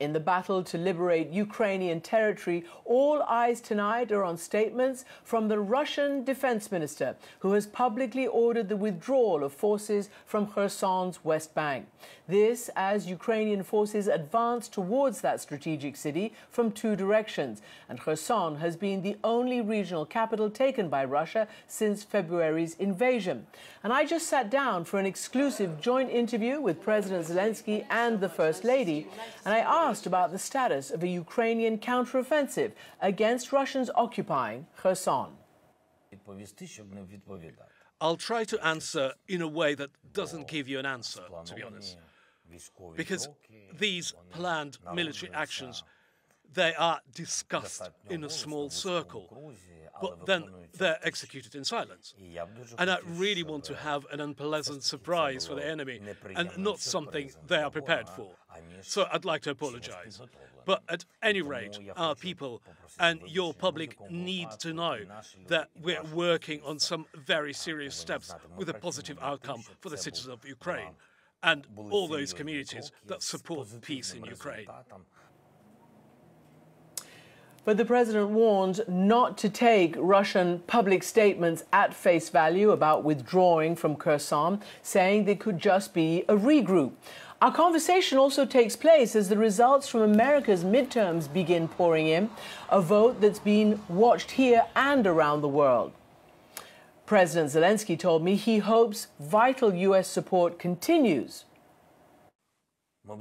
In the battle to liberate Ukrainian territory, all eyes tonight are on statements from the Russian defense minister, who has publicly ordered the withdrawal of forces from Kherson's West Bank. This as Ukrainian forces advance towards that strategic city from two directions. And Kherson has been the only regional capital taken by Russia since February's invasion. And I just sat down for an exclusive joint interview with President Zelensky and the First Lady, and I asked about the status of a Ukrainian counteroffensive against Russians occupying Kherson. I'll try to answer in a way that doesn't give you an answer, to be honest. Because these planned military actions, they are discussed in a small circle, but then they're executed in silence. And I really want to have an unpleasant surprise for the enemy and not something they are prepared for. So I'd like to apologize. But at any rate, our people and your public need to know that we're working on some very serious steps with a positive outcome for the citizens of Ukraine and all those communities that support peace in Ukraine. But the president warned not to take Russian public statements at face value about withdrawing from Kherson, saying they could just be a regroup. Our conversation also takes place as the results from America's midterms begin pouring in, a vote that's been watched here and around the world. President Zelensky told me he hopes vital U.S. support continues. We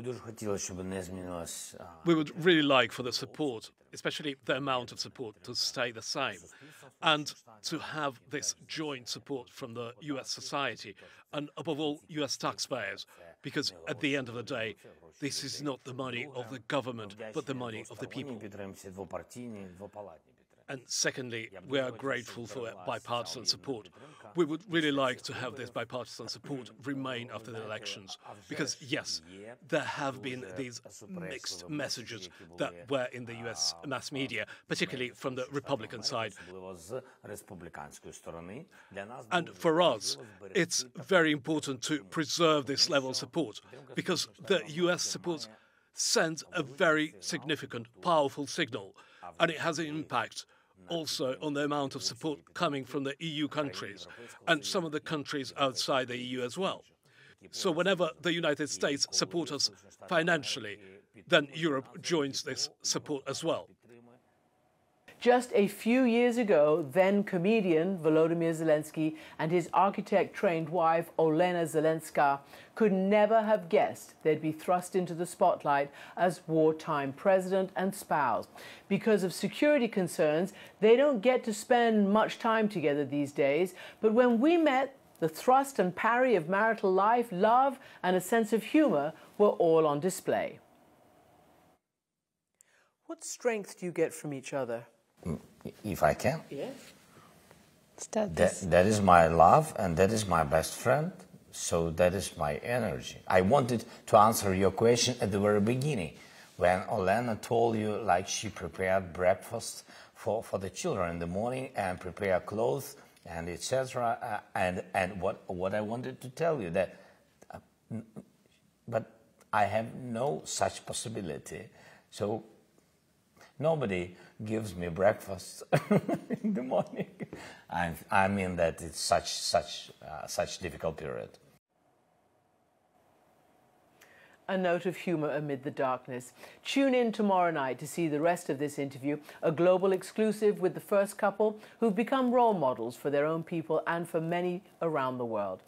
would really like for the support, especially the amount of support, to stay the same, and to have this joint support from the U.S. society and, above all, U.S. taxpayers, because at the end of the day, this is not the money of the government, but the money of the people. And secondly, we are grateful for bipartisan support. We would really like to have this bipartisan support remain after the elections, because yes, there have been these mixed messages that were in the US mass media, particularly from the Republican side. And for us, it's very important to preserve this level of support, because the US support sends a very significant, powerful signal, and it has an impact also on the amount of support coming from the EU countries and some of the countries outside the EU as well. So whenever the United States supports us financially, then Europe joins this support as well. Just a few years ago, then comedian Volodymyr Zelensky and his architect-trained wife Olena Zelenska could never have guessed they'd be thrust into the spotlight as wartime president and spouse. Because of security concerns, they don't get to spend much time together these days. But when we met, the thrust and parry of marital life, love, and a sense of humor were all on display. What strength do you get from each other? If I can? Yes. That is my love, and that is my best friend, so that is my energy. I wanted to answer your question at the very beginning, when Olena told you like she prepared breakfast for the children in the morning and prepare clothes and etc. And what I wanted to tell you that, but I have no such possibility. So nobody gives me breakfast in the morning. I mean that it's such difficult period. A note of humor amid the darkness. Tune in tomorrow night to see the rest of this interview, a global exclusive with the first couple who've become role models for their own people and for many around the world.